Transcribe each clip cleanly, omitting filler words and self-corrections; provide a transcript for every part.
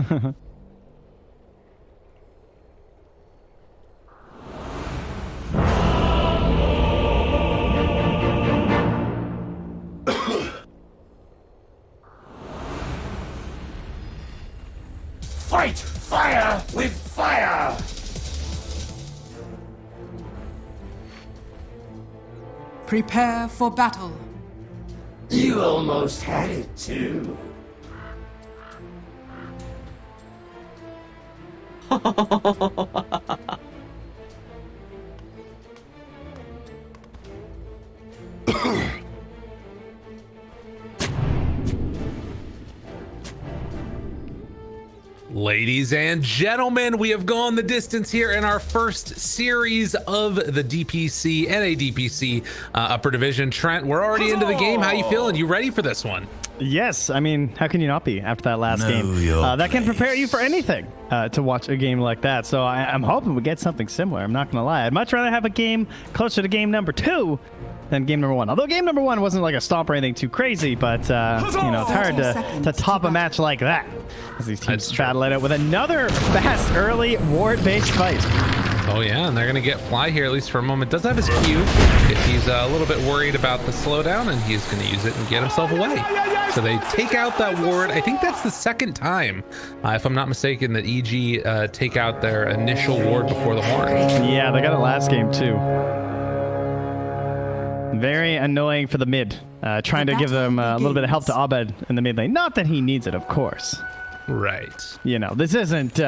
Fight fire with fire! Prepare for battle. You almost had it too. Ladies and gentlemen, we have gone the distance here in our first series of the DPC NA DPC Upper Division. Trent, we're already into the game. How you feeling? You ready for this one? Yes, I mean, how can you not be after that last game? That can prepare you for anything to watch a game like that. So I'm hoping we get something similar. I'm not going to lie. I'd much rather have a game closer to game number 2 than game number 1. Although game number 1 wasn't like a stomp or anything too crazy, but you know, it's hard to top a match like that as these teams battle it out with another fast early ward-based fight. Oh yeah, and they're gonna get Fly here at least for a moment. Does have his Q if he's a little bit worried about the slowdown, and he's gonna use it and get himself away. So they take out that ward. I think that's the second time, if I'm not mistaken, that EG take out their initial ward before the horn. Yeah, they got it last game too. Very annoying for the mid. Trying to give them a little bit of help to Abed in the mid lane. Not that he needs it, of course. Right. You know, this isn't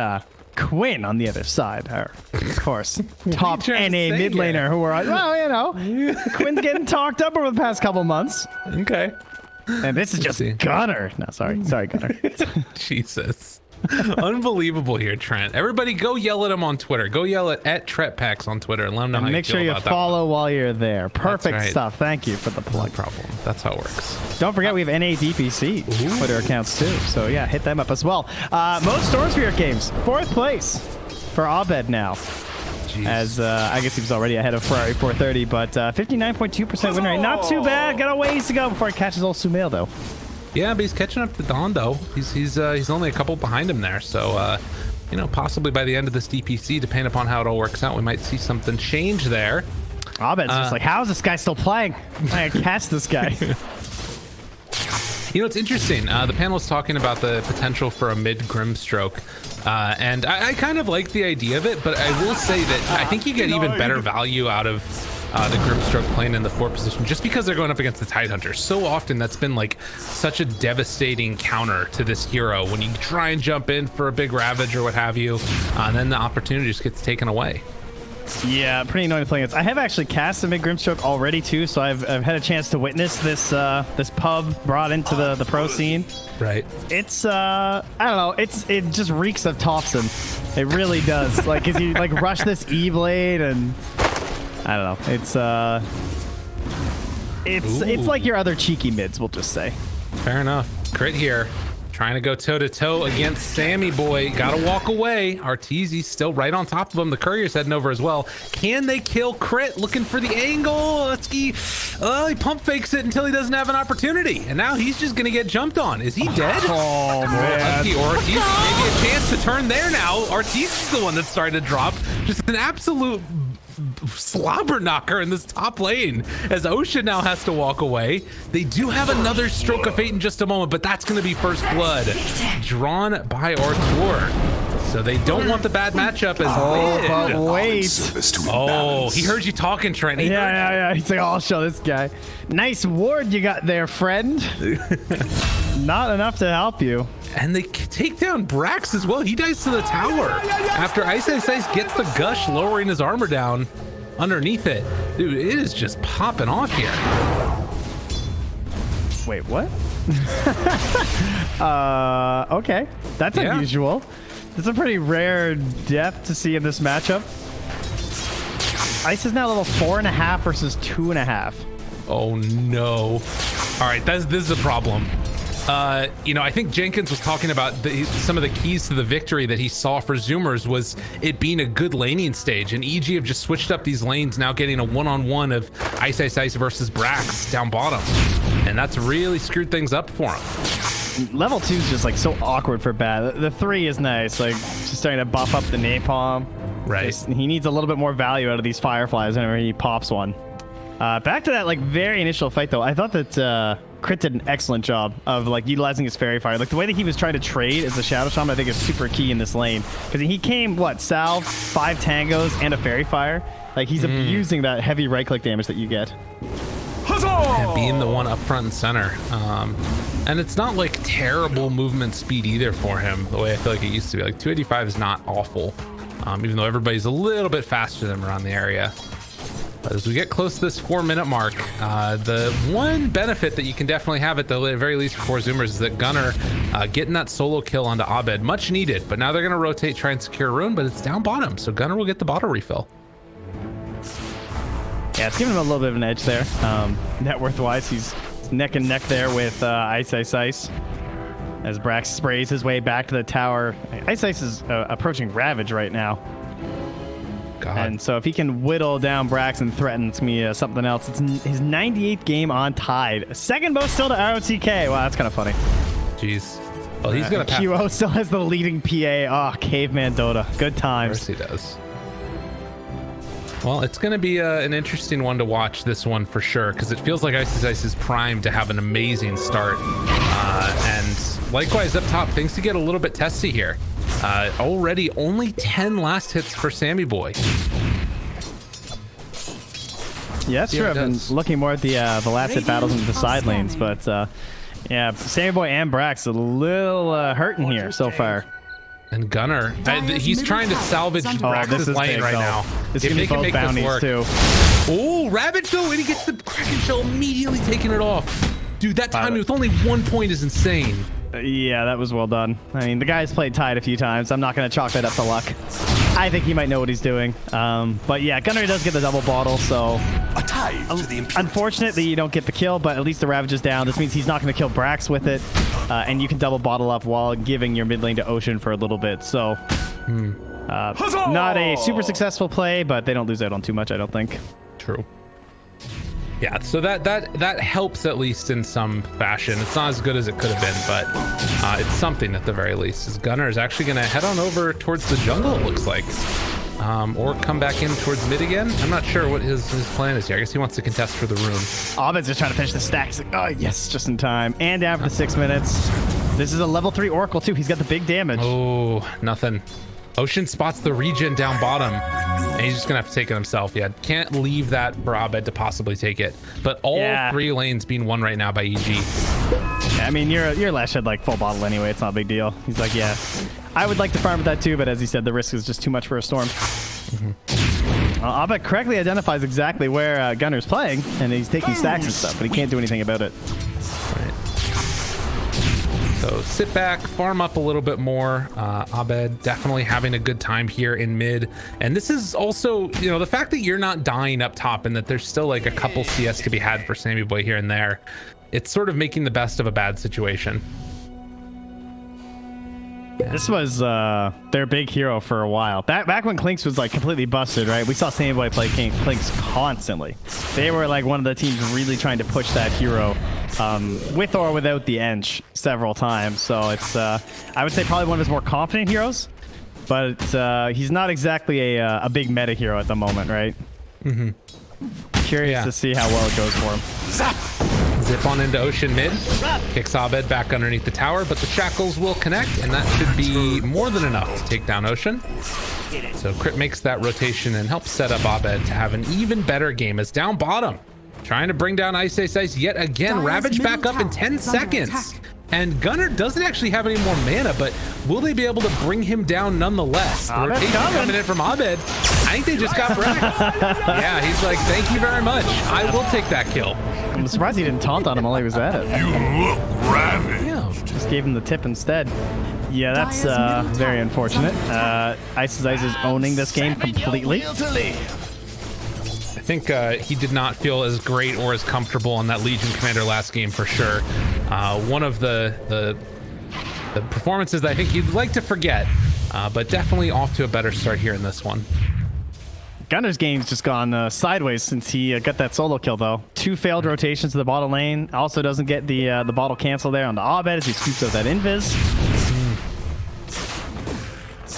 Quinn on the other side. Or, of course, top NA mid laner who are, well, you know, Quinn's getting talked up over the past couple months. Okay. And this is just Gunner. No, sorry, Gunner. Jesus. Unbelievable here, Trent. Everybody go yell at him on Twitter. Go yell at TretPax on Twitter and let him know how you feel about that. Make sure you follow while you're there. Perfect right. stuff. Thank you for the plug. No problem. That's how it works. Don't forget we have NA DPC Twitter accounts too. So yeah, hit them up as well. Most Storm Spirit games, 4th place for Abed now. Jeez. As I guess he was already ahead of Ferrari 430, but 59.2% win rate. Not too bad. Got a ways to go before he catches old Sumail though. Yeah, but he's catching up to Don though. He's only a couple behind him there. So you know, possibly by the end of this DPC, depending upon how it all works out, we might see something change there. Abed's just like, how is this guy still playing? I gotta catch this guy. You know, it's interesting. The panel was talking about the potential for a mid Grimstroke. And I kind of like the idea of it, but I will say that I think you get even better value out of the Grimstroke playing in the 4 position just because they're going up against the Tidehunter. So often that's been like such a devastating counter to this hero when you try and jump in for a big Ravage or what have you, and then the opportunity just gets taken away. Yeah, pretty annoying to play against. I have actually cast a mid Grimstroke already too, so I've had a chance to witness this this pub brought into the pro scene. Right. It's I don't know. It just reeks of Thompson. It really does. Like, cause you like rush this E-blade and I don't know. It's like your other cheeky mids, we'll just say. Fair enough. Crit here. Trying to go toe-to-toe against Sammy Boy. Gotta walk away. Arteezy's still right on top of him. The Courier's heading over as well. Can they kill Crit? Looking for the angle. He pump fakes it until he doesn't have an opportunity. And now he's just gonna get jumped on. Is he dead? Oh, man. Or Arteezy, maybe a chance to turn there now. Arteezy's the one that started to drop. Just an absolute slobber knocker in this top lane as Ocean now has to walk away. They do have another stroke of fate in just a moment, but that's going to be first blood drawn by Artur. So they don't want the bad matchup as but wait. Oh, he heard you talking, Trent. Yeah. He's like, oh, I'll show this guy. Nice ward you got there, friend. Not enough to help you. And they take down Brax as well. He dies to the tower after Ice gets the gush, lowering his armor down underneath it. Dude, it is just popping off here. Wait, what? Okay. That's unusual. It's a pretty rare depth to see in this matchup. Ice is now level 4.5 versus 2.5. Oh no. All right, this is a problem. You know, I think Jenkins was talking about some of the keys to the victory that he saw for Zoomers was it being a good laning stage, and EG have just switched up these lanes, now getting a one-on-one of Ice versus Brax down bottom, and that's really screwed things up for him. Level 2 is just like so awkward for bad. The 3 is nice, like just starting to buff up the napalm. Right. He needs a little bit more value out of these fireflies whenever he pops one. Back to that like very initial fight though, I thought that Crit did an excellent job of like utilizing his fairy fire. Like the way that he was trying to trade as a shadow shaman, I think is super key in this lane because he came salve, 5 tangos, and a fairy fire. Like he's abusing that heavy right click damage that you get. Yeah, being the one up front and center. And it's not like terrible movement speed either for him, the way I feel like it used to be. Like 285 is not awful, even though everybody's a little bit faster than around the area. But as we get close to this 4-minute mark, the one benefit that you can definitely have at the very least for Zoomers is that Gunnar getting that solo kill onto Abed, much needed. But now they're going to rotate, try and secure a rune, but it's down bottom, so Gunnar will get the bottle refill. Yeah, it's giving him a little bit of an edge there. Net worth-wise, he's neck and neck there with Ice. As Brax sprays his way back to the tower. Ice is approaching Ravage right now. God. And so if he can whittle down Brax and threatens me something else, it's his 98th game on Tide. Second most still to ROTK. Wow, that's kind of funny. Jeez. Well, he's going to pass. QO still has the leading PA. Oh, Caveman Dota. Good times. Of course he does. Well, it's going to be an interesting one to watch, this one for sure, because it feels like Ice is primed to have an amazing start. And likewise up top, things to get a little bit testy here. Already only 10 last hits for Sammy Boy. Yeah, that's true. I've been looking more at the last hit battles in the side lanes, but yeah, Sammy Boy and Brax a little hurting here so far. And Gunnar, he's trying to salvage Brax's lane right now. This is going to be both bounties too. Oh, Ravage though, and he gets the Kraken Shell immediately taking it off. Dude, that timing with only 1 point is insane. Yeah, that was well done. I mean, the guy's played Tide a few times. I'm not going to chalk that up to luck. I think he might know what he's doing. But yeah, Gunnar does get the double bottle, so unfortunate that you don't get the kill, but at least the Ravage is down. This means he's not going to kill Brax with it, and you can double bottle up while giving your mid lane to Ocean for a little bit. So not a super successful play, but they don't lose out on too much, I don't think. True. Yeah, so that helps at least in some fashion. It's not as good as it could have been, but it's something at the very least. As Gunnar is actually going to head on over towards the jungle, it looks like, or come back in towards mid again. I'm not sure what his plan is here. I guess he wants to contest for the rune. Abed's just trying to finish the stack. He's like, oh yes, just in time. And down for the 6 minutes. This is a level 3 Oracle too. He's got the big damage. Oh, nothing. Ocean spots the regen down bottom, and he's just gonna have to take it himself. Yeah, can't leave that for Abed to possibly take it. But all 3 lanes being won right now by EG. Yeah, I mean, your Lesh had like full bottle anyway. It's not a big deal. He's like, yeah, I would like to farm with that too, but as he said, the risk is just too much for a storm. Abed correctly identifies exactly where Gunnar's playing, and he's taking stacks and stuff, but he can't do anything about it. Right. So sit back, farm up a little bit more. Abed definitely having a good time here in mid. And this is also, you know, the fact that you're not dying up top and that there's still like a couple CS to be had for Sammy Boy here and there. It's sort of making the best of a bad situation. This was their big hero for a while. Back when Clinkz was like completely busted, right? We saw Sammy Boy play Clinkz constantly. They were like one of the teams really trying to push that hero with or without the Ench several times. So it's, I would say probably one of his more confident heroes, but he's not exactly a big meta hero at the moment, right? Mm-hmm. Curious to see how well it goes for him. Zip on into Ocean mid, kicks Abed back underneath the tower, but the shackles will connect, and that should be more than enough to take down Ocean. So Crit makes that rotation and helps set up Abed to have an even better game. As down bottom, trying to bring down Ice yet again. Ravage back up in 10 seconds. And Gunnar doesn't actually have any more mana, but will they be able to bring him down nonetheless? The rotation coming in from Abed. I think they just got wrecked. Yeah, he's like, thank you very much. I will take that kill. I'm surprised he didn't taunt on him while he was at it. You look ravaged. Yeah, just gave him the tip instead. Yeah, that's very unfortunate. Ice is owning this game completely. I think he did not feel as great or as comfortable on that Legion Commander last game for sure. One of the performances that I think you'd like to forget, but definitely off to a better start here in this one. Gunner's game's just gone sideways since he got that solo kill, though. 2 failed rotations to the bottom lane. Also doesn't get the bottle cancel there on the Abed as he scoops out that invis.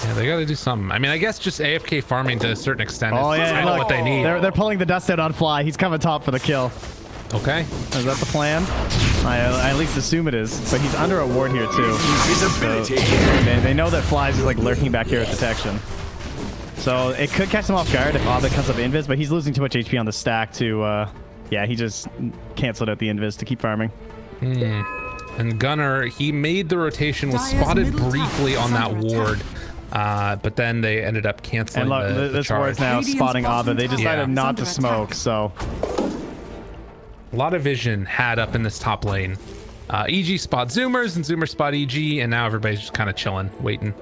Yeah, they got to do something. I mean, I guess just AFK farming to a certain extent is kind of what they need. They're pulling the dust out on Fly. He's coming top for the kill. Okay. Is that the plan? I at least assume it is. But he's under a ward here, too. So they know that Fly's just like lurking back here with detection. So it could catch him off guard if Abed comes up invis, but he's losing too much HP on the stack to, yeah, he just canceled out the invis to keep farming. And Gunner, he made the rotation, was spotted briefly on that ward. But then they ended up canceling the this charge. ward's now spotting Abed. They decided not to smoke, so... A lot of vision had up in this top lane. EG spot Zoomers and Zoomers spot EG, and now everybody's just kind of chilling, waiting.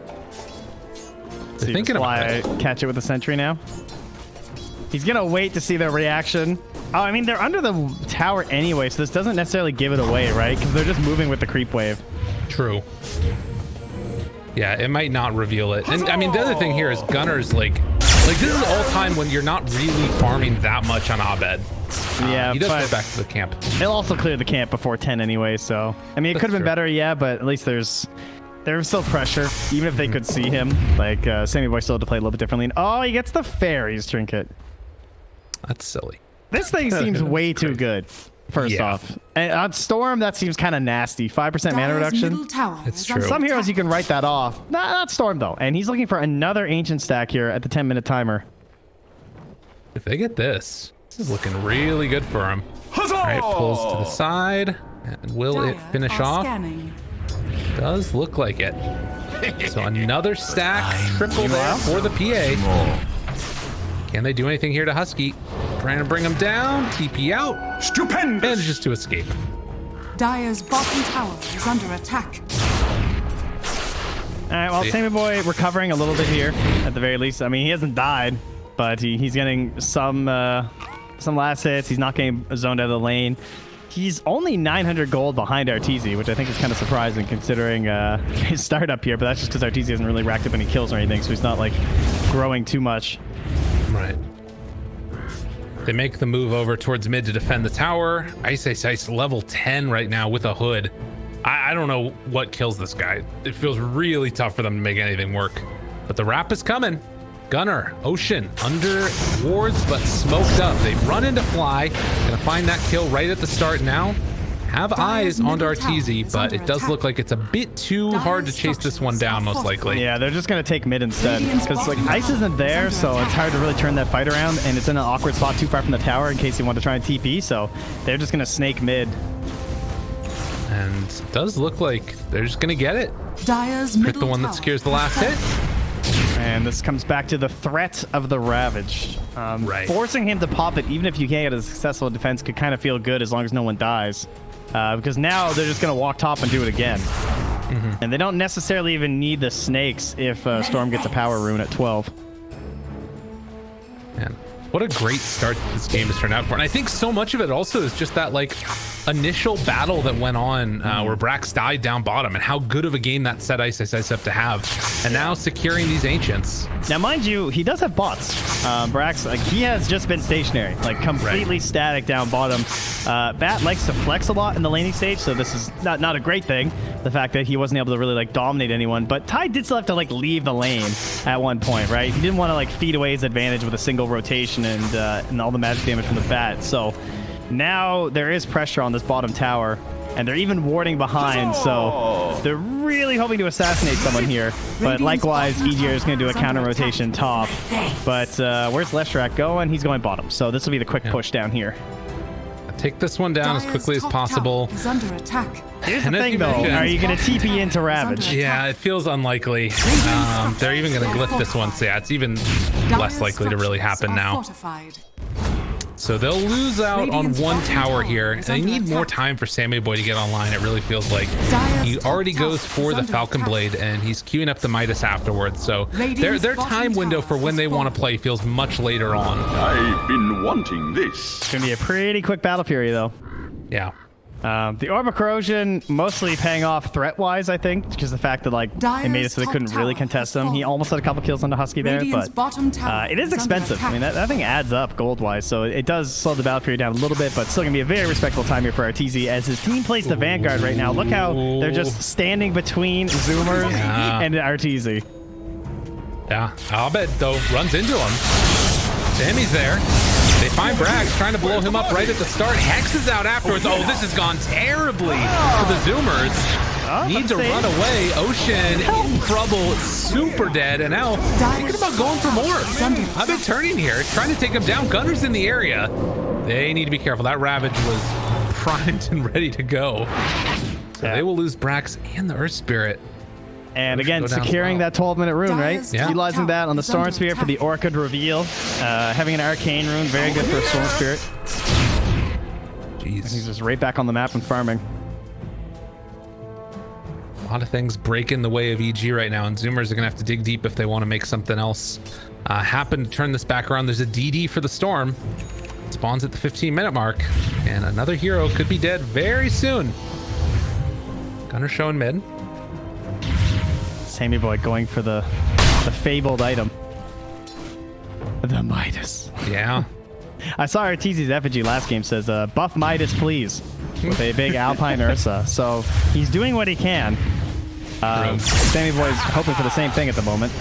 They're thinking about it. Catch it with the sentry now. He's gonna wait to see their reaction. Oh, I mean, they're under the tower anyway, so this doesn't necessarily give it away, right? Because they're just moving with the creep wave. True. Yeah, it might not reveal it. And I mean, the other thing here is Gunner's like this is all time when you're not really farming that much on Abed. Yeah, he does go back to the camp. He'll also clear the camp before 10 anyway, so I mean, it could have been better, yeah, but at least there's still pressure, even if they could see him. Like Sammy Boy still had to play a little bit differently. And, oh, he gets the fairies trinket. That's silly. This thing seems way too good. First off, and on Storm, that seems kind of nasty. 5% mana reduction. It's true. Some heroes you can write that off. Not Storm though. And he's looking for another ancient stack here at the 10-minute timer. If they get this is looking really good for him. All right, pulls to the side, and will it finish off? Does look like it. So another stack, triple there for the PA. Can they do anything here to Husky? Trying to bring him down, TP out. Stupendous! Manages to escape. Dire's bottom tower is under attack. All right, well, Sammy Boy recovering a little bit here, at the very least. I mean, he hasn't died, but he's getting some last hits. He's not getting zoned out of the lane. He's only 900 gold behind Arteezy, which I think is kind of surprising considering his startup here, but that's just because Arteezy hasn't really racked up any kills or anything, so he's not, like, growing too much. Right. They make the move over towards mid to defend the tower. Ice level 10 right now with a hood. I don't know what kills this guy. It feels really tough for them to make anything work. But the wrap is coming. Gunner, Ocean, under wards, but smoked up. They run into Fly. Gonna find that kill right at the start now. Have eyes on Arteezy, but it does look like it's a bit too hard to chase this one down, most likely. Yeah, they're just going to take mid instead. Because, like, Ice isn't there, so it's hard to really turn that fight around, and it's in an awkward spot too far from the tower in case you want to try and TP, so they're just going to snake mid. And it does look like they're just going to get it. Dire's Hit the one that secures the last hit. And this comes back to the threat of the Ravage. Right. Forcing him to pop it, even if you can't get a successful defense, could kind of feel good as long as no one dies. Because now they're just going to walk top and do it again. And they don't necessarily even need the snakes if Storm gets a power rune at 12. Man, what a great start this game has turned out for. And I think so much of it also is just that, like, initial battle that went on where Brax died down bottom, and how good of a game that set Ice up to have. And now securing these Ancients. Now, mind you, he does have bots. Brax, like, he has just been stationary, like completely static down bottom. Bat likes to flex a lot in the laning stage, so this is not a great thing, the fact that he wasn't able to really, like, dominate anyone. But Ty did still have to, like, leave the lane at one point, right? He didn't want to, like, feed away his advantage with a single rotation and all the magic damage from the bat. So now there is pressure on this bottom tower, and they're even warding behind, so they're really hoping to assassinate someone here. But likewise, EGR is going to do a counter rotation top. But where's Leshrac going? He's going bottom, so this will be the quick push down here. Take this one down as quickly as possible. Under attack. Here's the thing, though. Are you going to TP into Ravage? Yeah, it feels unlikely. They're even going to glyph this one, so yeah, it's even less likely to really happen now. So they'll lose out on one tower here, and they need more time for Sammy Boy to get online. It really feels like he already goes for the Falcon Blade, and he's queuing up the Midas afterwards. So their time window for when they want to play feels much later on. I've been wanting this. It's going to be a pretty quick battle period, though. Yeah. The Orb of Corrosion mostly paying off threat-wise, I think, because the fact that like they made it so they couldn't really contest him. He almost had a couple kills on the Husky there, but it is expensive. I mean, that thing adds up gold-wise, so it does slow the battle period down a little bit, but still gonna be a very respectable time here for RTZ as his team plays the Vanguard right now. Look how they're just standing between Zoomers and RTZ. Yeah, Abed though runs into him. Sammy's there. They find Brax trying to blow him up right at the start. Hex is out afterwards. Oh, this has gone terribly for the Zoomers. Need to run away. Ocean in trouble, super dead, and now thinking about going for more. I've been turning here, trying to take him down. Gunner's in the area. They need to be careful. That Ravage was primed and ready to go. So they will lose Brax and the Earth Spirit. And again, securing that 12-minute rune, right? Yeah. Utilizing that on the Storm Spirit for the Orchid reveal. Having an Arcane rune, very good for a Storm Spirit. Jeez. And he's just right back on the map and farming. A lot of things break in the way of EG right now, and Zoomers are going to have to dig deep if they want to make something else happen to turn this back around. There's a DD for the Storm. Spawns at the 15-minute mark, and another hero could be dead very soon. Gunner showing mid. Sammy Boy going for the fabled item. The Midas. Yeah. I saw RTZ's effigy last game says, buff Midas, please, with a big Alpine Ursa. So he's doing what he can. Sammy Boy's hoping for the same thing at the moment.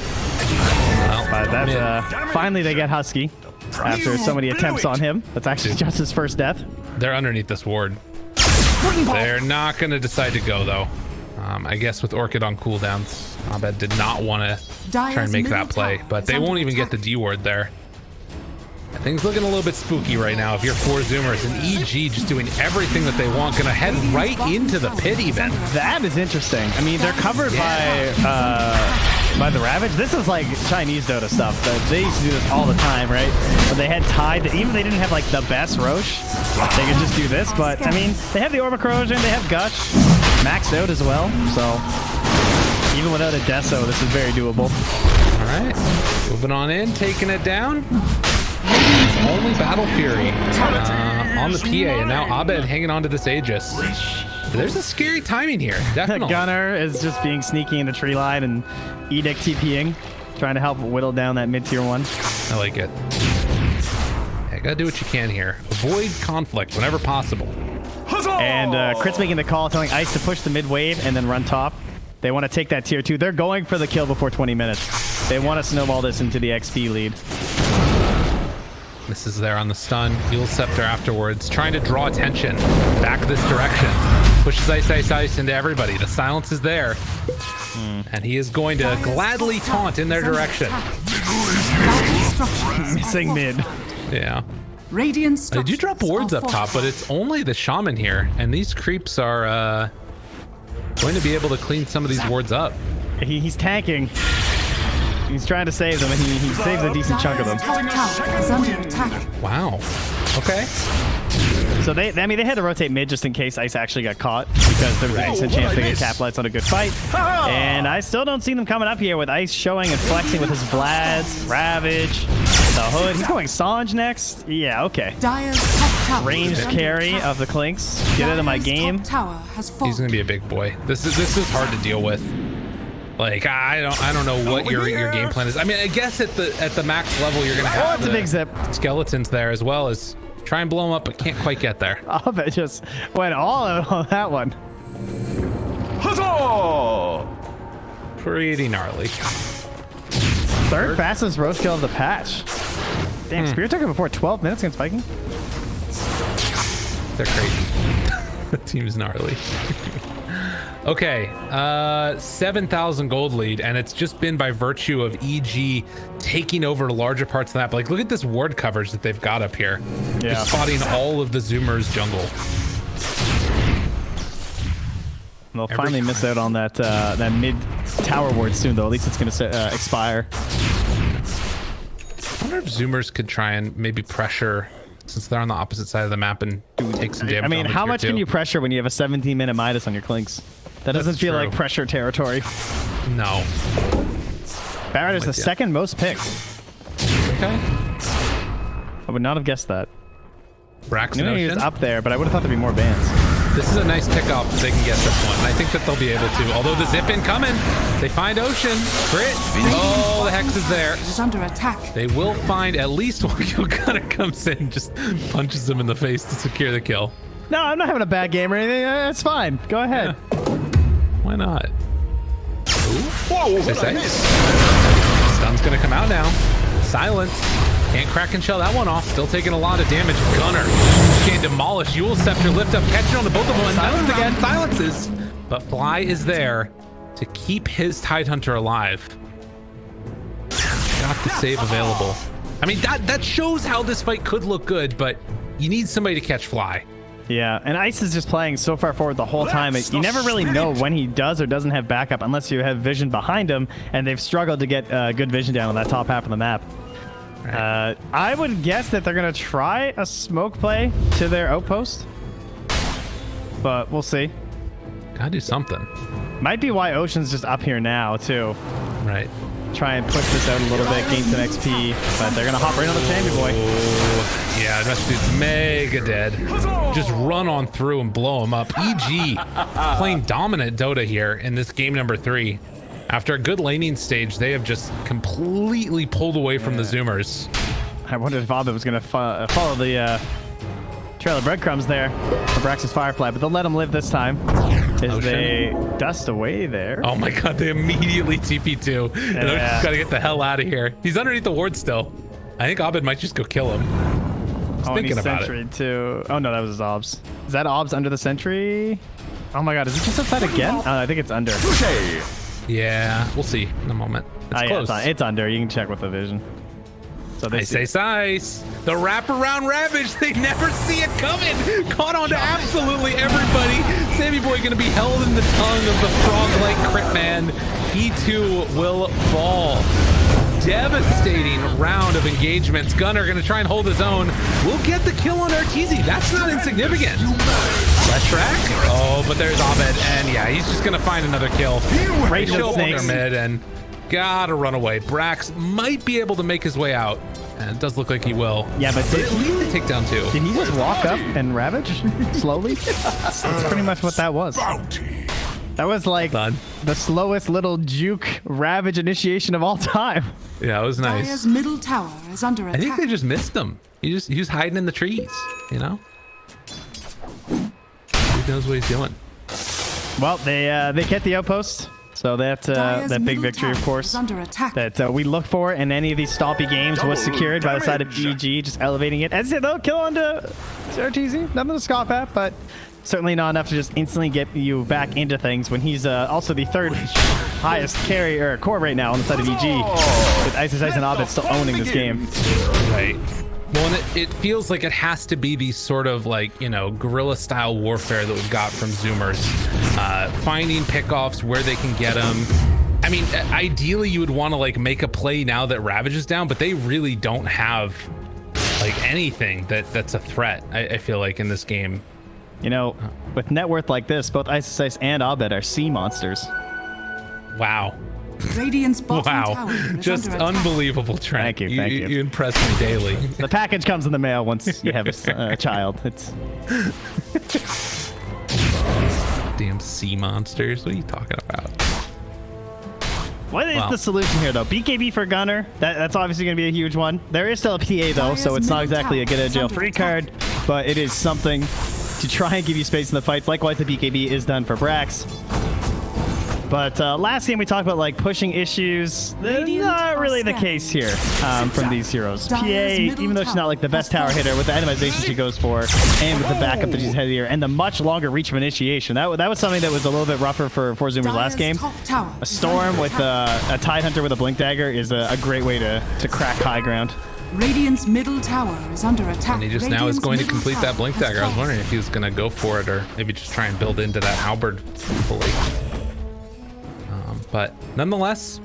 But that's, finally they get Husky after so many attempts on him. That's actually just his first death. They're underneath this ward. They're not going to decide to go, though. I guess with Orchid on cooldowns, Abed did not want to try and make that play, but they won't even get the D ward there. Things looking a little bit spooky right now if you're 4 Zoomers, and EG just doing everything that they want, gonna head right into the pit even. That is interesting. I mean, they're covered by the Ravage. This is like Chinese Dota stuff. They used to do this all the time, right? But they had Tide, even if they didn't have like the best Roche, they could just do this. But I mean, they have the Orb of Corrosion, they have Gush, maxed out as well. So even without a Deso, this is very doable. All right, moving on in, taking it down. Only Battle Fury on the PA, and now Abed hanging on to this Aegis. There's a scary timing here, definitely. Gunner is just being sneaky in the tree line and Edict TPing, trying to help whittle down that mid-tier 1. I like it. Yeah, gotta do what you can here. Avoid conflict whenever possible. And Crit's making the call, telling Ice to push the mid wave and then run top. They want to take that tier 2. They're going for the kill before 20 minutes. They want to snowball this into the XP lead. This is there on the stun. Heal Scepter afterwards, trying to draw attention back this direction. Pushes Ice into everybody. The silence is there. And he is going to gladly taunt in their direction. Missing mid. Yeah. They do drop wards up top, but it's only the Shaman here. And these creeps are going to be able to clean some of these wards up. He's tanking. He's trying to save them, and he saves a decent chunk of them. Wow. Okay. So they had to rotate mid just in case Ice actually got caught, because there was a decent chance they could capitalize on a good fight. And I still don't see them coming up here with Ice showing and flexing with his Vlads, Ravage, the Hood. He's going Sange next. Yeah, okay. Ranged carry of the Clinkz. Get out of my game. He's gonna be a big boy. This is hard to deal with. Like, I don't know what your game plan is. I mean, I guess at the max level you're gonna have it's a big zip. Skeletons there, as well as try and blow them up, but can't quite get there. Abed just went all out on that one. Pretty gnarly. Third fastest roast kill of the patch. Damn, Spirit took it before 12 minutes against Viking. They're crazy. The team's gnarly. Okay, 7,000 gold lead, and it's just been by virtue of EG taking over larger parts of the map. Like, look at this ward coverage that they've got up here. Yeah. Just spotting all of the Zoomers jungle. They'll finally miss out on that that mid tower ward soon, though. At least it's going to expire. I wonder if Zoomers could try and maybe pressure, since they're on the opposite side of the map, and take some damage. I mean, how much can you pressure when you have a 17-minute Midas on your Clinkz? That doesn't feel like pressure territory. No. Batrider's the second most picked. Okay. I would not have guessed that. Brax I knew he was up there, but I would have thought there'd be more bans. This is a nice pickoff if they can get this one. I think that they'll be able to. Although the zip in coming, they find Ocean. Crit. Oh, the Hex is there. Is under attack. They will find at least one kill. Gunner comes in, just punches him in the face to secure the kill. No, I'm not having a bad game or anything. It's fine. Go ahead. Yeah. Why not? Whoa, Stun's gonna come out now. Silence. Can't crack and shell that one off. Still taking a lot of damage. Gunner can demolish. Yule Scepter lift up, catch it on the both of them. Silence again. Silences. But Fly is there to keep his Tidehunter alive. Got the save available. I mean, that shows how this fight could look good, but you need somebody to catch Fly. Yeah, and Ice is just playing so far forward the whole time. You never really know when he does or doesn't have backup unless you have vision behind him, and they've struggled to get good vision down on that top half of the map. Right. I would guess that they're going to try a smoke play to their outpost, but we'll see. Gotta do something. Might be why Ocean's just up here now, too. Right. Try and push this out a little bit, gain some XP, but they're gonna hop right on the Sandy Boy. Yeah, that dude's mega dead. Just run on through and blow him up. EG playing dominant Dota here in this game number 3. After a good laning stage, they have just completely pulled away from the Zoomers. I wondered if Abed was gonna follow the trail of breadcrumbs there for Brax's Firefly, but they'll let him live this time as they dust away there. Oh my god, they immediately TP2. And they're just gotta get the hell out of here. He's underneath the ward still. I think Abed might just go kill him. Thinking about it. Too. Oh no, that was his Obs. Is that Obs under the sentry? Oh my god, is it just outside again? I think it's under. Yeah, we'll see in a moment. It's close. Yeah, it's under. You can check with the vision. So they say size. The wraparound Ravage, they never see it coming. Caught on to absolutely everybody. Sammy Boy gonna be held in the tongue of the frog-like crit man. He too will fall. Devastating round of engagements. Gunner gonna try and hold his own. We'll get the kill on Arteezy. That's not insignificant. Leshrac. Oh, but there's Abed, and yeah, he's just gonna find another kill. Right show up on their mid and gotta run away. Brax might be able to make his way out. And it does look like he will. Yeah, but did he take down too? Did he just walk up and ravage slowly? That's pretty much what that was. That was like the slowest little juke ravage initiation of all time. Yeah, it was nice. Dire's middle tower is under attack. I think they just missed him. He was hiding in the trees, you know? He knows what he's doing. Well, they get the outpost. So that big victory, of course, that we look for in any of these stompy games was secured by the side of EG, just elevating it. As it though, kill onto Arteezy, nothing to scoff at, but certainly not enough to just instantly get you back into things when he's also the third highest carry core right now on the side of EG, with Ice and Abed still owning this game. Right. Well, and it feels like it has to be these sort of like, you know, guerrilla style warfare that we've got from Zoomers. Finding pickoffs where they can get them. I mean, ideally you would want to like make a play now that Ravage is down, but they really don't have like anything that's a threat, I feel like, in this game. You know, with net worth like this, both Ice and Abed are sea monsters. Wow. Radiant's bottom tower is just unbelievable, Trent. Thank you. You impress me daily. The package comes in the mail once you have a child. It's damn sea monsters. What are you talking about? What is the solution here, though? BKB for Gunner. That's obviously going to be a huge one. There is still a PA, though, so it's not exactly a get-out-of-jail-free card, but it is something to try and give you space in the fights. Likewise, the BKB is done for Brax. But last game we talked about like pushing issues. Not really the case here from these heroes. PA, even though she's not like the best tower hitter, with the itemization she goes for, and with the backup that she's had here, and the much longer reach of initiation. That was something that was a little bit rougher for Zoomers last game. A Storm with a Tidehunter with a Blink Dagger is a great way to crack high ground. Radiant's middle tower is under attack. And he just now is going to complete that Blink Dagger. I was wondering if he was going to go for it or maybe just try and build into that halberd fully. But nonetheless,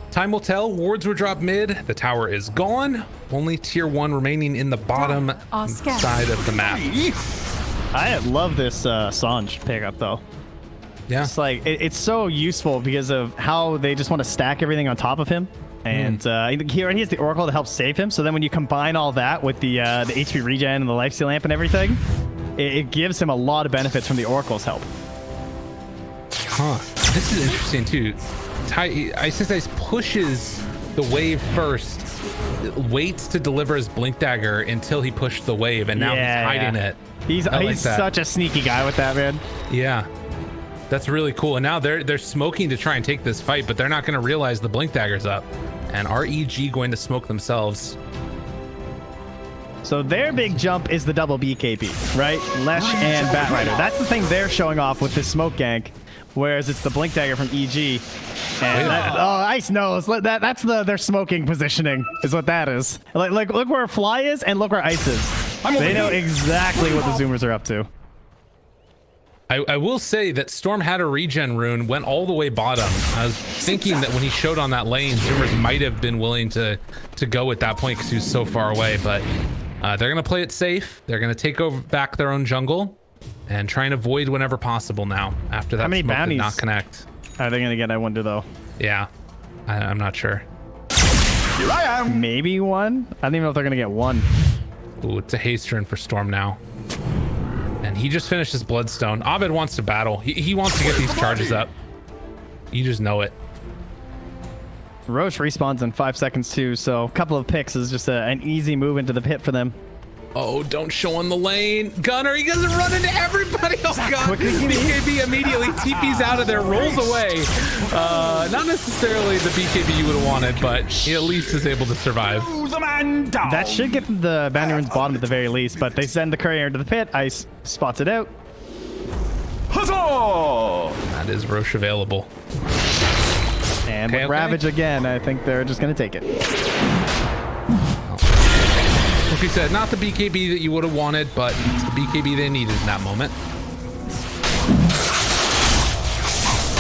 time will tell. Wards were dropped mid. The tower is gone. Only tier 1 remaining in the bottom side of the map. I love this Sanj pickup, though. Yeah. It's like it's so useful because of how they just want to stack everything on top of him. And he already has the Oracle to help save him. So then when you combine all that with the HP regen and the lifesteal lamp and everything, it gives him a lot of benefits from the Oracle's help. Huh. This is interesting too. Ice Ice pushes the wave first, waits to deliver his Blink Dagger until he pushed the wave, and now he's hiding it. He's such a sneaky guy with that, man. Yeah. That's really cool. And now they're smoking to try and take this fight, but they're not going to realize the Blink Dagger's up. And REG going to smoke themselves. So their big jump is the double BKB, right? Lesh and Batrider. That's the thing they're showing off with this smoke gank, whereas it's the Blink Dagger from EG. And Ice knows. That's their smoking positioning is what that is. Like look where Fly is and look where Ice is. They know exactly what the Zoomers are up to. I will say that Storm had a regen rune, went all the way bottom. I was thinking that when he showed on that lane, Zoomers might have been willing to go at that point because he was so far away, but they're going to play it safe. They're going to take back their own jungle and try and avoid whenever possible now after that How many smoke bounties did not connect. Are they going to get, I wonder, though? Yeah, I'm not sure. Here I am. Maybe one? I don't even know if they're going to get one. Ooh, it's a haste rune for Storm now. And he just finished his Bloodstone. Abed wants to battle. He wants to get these charges up. You just know it. Roche respawns in 5 seconds too, so a couple of picks is just an easy move into the pit for them. Oh, don't show on the lane. Gunner, he doesn't run into everybody. Oh, God. BKB immediately TP's out of there, rolls away. Not necessarily the BKB you would have wanted, but he at least is able to survive. That should get the bounty runes bottom at the very least, but they send the courier into the pit. Ice spots it out. Huzzah! That is Roche available. And with Ravage again, I think they're just going to take it. Like you said, not the BKB that you would have wanted, but it's the BKB they needed in that moment.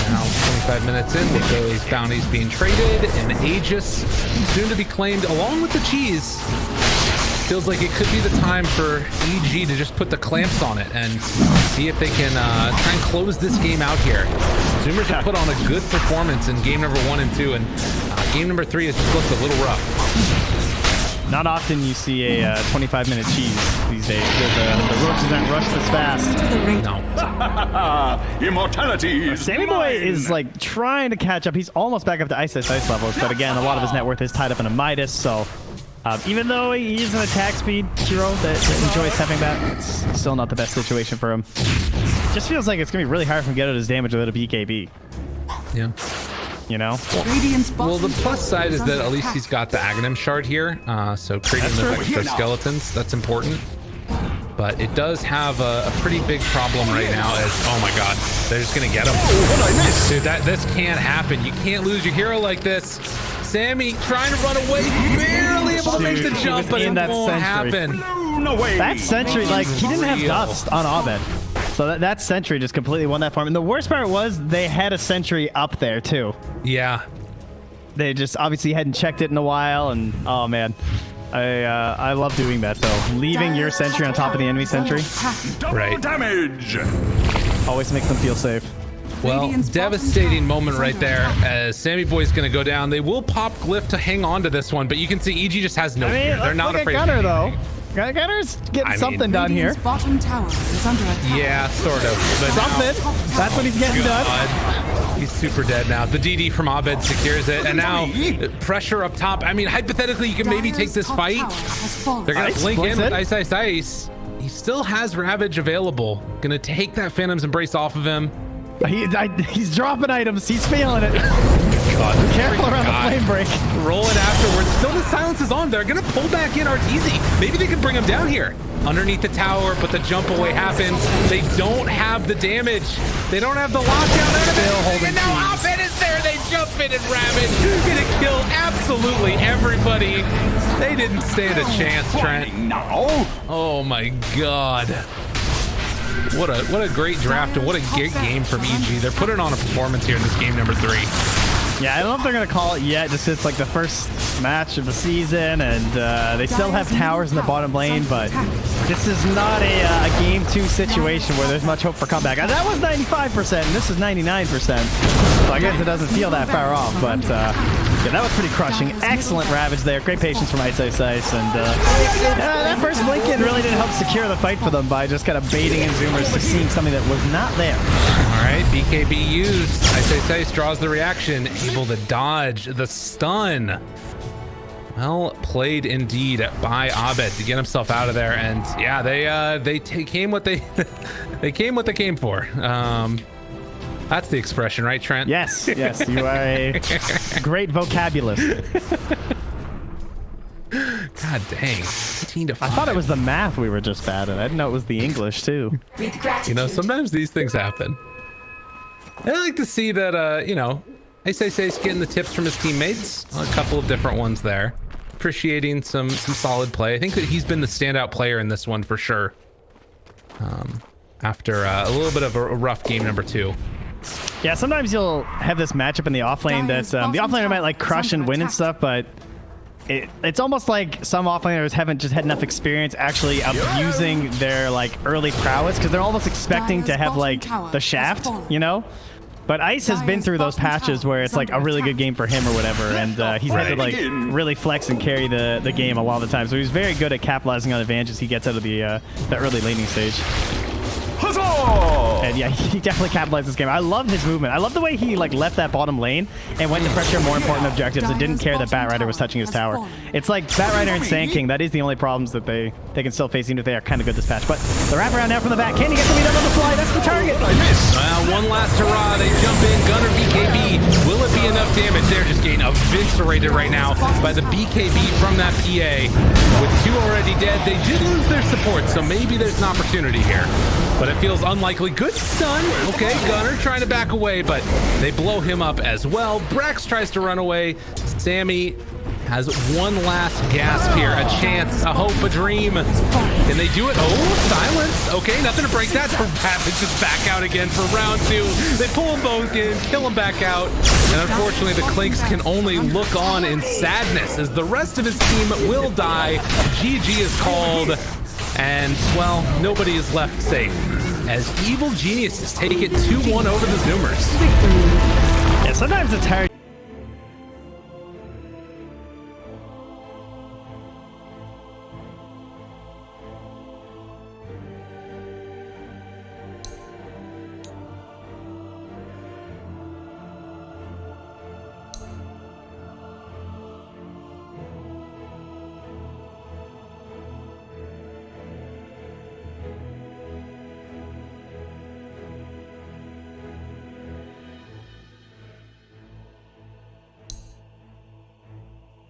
Now, 25 minutes in with those bounties being traded, and Aegis soon to be claimed along with the cheese. Feels like it could be the time for EG to just put the clamps on it and see if they can try and close this game out here. Zoomers have put on a good performance in game number 1 and 2, and game number 3 has just looked a little rough. Not often you see a 25-minute cheese these days. The roaches aren't rushed this fast. No. Immortality. Sammy Boy is like trying to catch up. He's almost back up to Ice levels, but again, a lot of his net worth is tied up in a Midas, so even though he is an attack speed hero that enjoys having that, it's still not the best situation for him. Just feels like it's going to be really hard for him to get out his damage without a BKB. Yeah. You know? Well, the plus side is that at least he's got the Aghanim shard here, so creating those extra skeletons, that's important. But it does have a pretty big problem right now as, oh my God, they're just gonna get him. Dude, this can't happen. You can't lose your hero like this. Sammy trying to run away, barely able to make the jump, but it won't happen. That sentry, like, he didn't have dust on Abed. So that sentry just completely won that farm. And the worst part was they had a sentry up there too. Yeah. They just obviously hadn't checked it in a while, and oh man. I love doing that though. Leaving your sentry on top of the enemy sentry. Right. Damage. Always makes them feel safe. Well, devastating moment right there as Sammy Boy's gonna go down. They will pop Glyph to hang on to this one, but you can see EG just has no fear. They're not afraid. Gunner though. Gunner's getting something done here. Bottom tower is under attack. Yeah, sort of. But something. That's what he's getting done. He's super dead now. The DD from Abed secures it, and now pressure up top. I mean, hypothetically, you can maybe take this fight. They're gonna blink in with Ice. He still has Ravage available. Gonna take that Phantom's Embrace off of him. He's dropping items. He's feeling it. God, careful around the flame break. Rolling afterwards. Still the silence is on. They're gonna pull back in RTZ. Maybe they can bring him down here. Underneath the tower, but the jump away happens. They don't have the damage. They don't have the lockdown out of it. And now Abed is there. They jump in and Ravage. Gonna kill absolutely everybody. They didn't stand a chance, Trent. Oh my God. What a great draft and what a great game from EG. They're putting on a performance here in this game number 3. Yeah, I don't know if they're going to call it yet. Just it's like the first match of the season, and they still have towers in the bottom lane, but this is not a game 2 situation where there's much hope for comeback. That was 95%, and this is 99%. So I guess it doesn't feel that far off, but Yeah, that was pretty crushing. Excellent ravage there. Great patience from Ice. And that first blink-in really didn't help secure the fight for them by just kind of baiting in zoomers to seeing something that was not there. All right, BKB used. Ice draws the reaction, able to dodge the stun. Well played indeed by Abed to get himself out of there, and yeah, they came what they they came what they came for. That's the expression, right, Trent? Yes, yes, you are a great vocabulist. God dang, 18 to 5. I thought it was the math we were just bad at. I didn't know it was the English too. You know, sometimes these things happen. I like to see that, you know, Ice getting the tips from his teammates. A couple of different ones there. Appreciating some solid play. I think that he's been the standout player in this one for sure. After a little bit of a rough game number 2. Yeah, sometimes you'll have this matchup in the offlane that the offlaner might like crush and win and stuff, but it's almost like some offlaners haven't just had enough experience actually abusing their like early prowess because they're almost expecting to have like the shaft, you know? But Ice has been through those patches where it's like a really good game for him or whatever, and he's had to like really flex and carry the game a lot of the time. So he's very good at capitalizing on advantages he gets out of the early laning stage. And yeah, he definitely capitalized this game. I love his movement. I love the way he like left that bottom lane and went to pressure more important objectives and didn't care that Batrider was touching his tower. It's like Batrider and Sand King, that is the only problems that they can still face, even if they are kind of good this patch. But the wraparound now from the back. Can he get something done on the fly? That's the target. One last hurrah. They jump in. Gunner BKB. Will it be enough damage? They're just getting eviscerated right now by the BKB from that PA. With 2 already dead, they did lose their support, so maybe there's an opportunity here. But it feels unlikely. Good stun. Okay, Gunner trying to back away, but they blow him up as well. Brax tries to run away. Sammy has one last gasp here. A chance, a hope, a dream. Can they do it? Oh, silence. Okay, nothing to break that. Abed just back out again for round 2. They pull them both in, kill them back out. And unfortunately, the Clinkz can only look on in sadness as the rest of his team will die. GG is called. And, well, nobody is left safe as evil geniuses take it 2-1 over the Zoomers. Yeah, sometimes it's hard.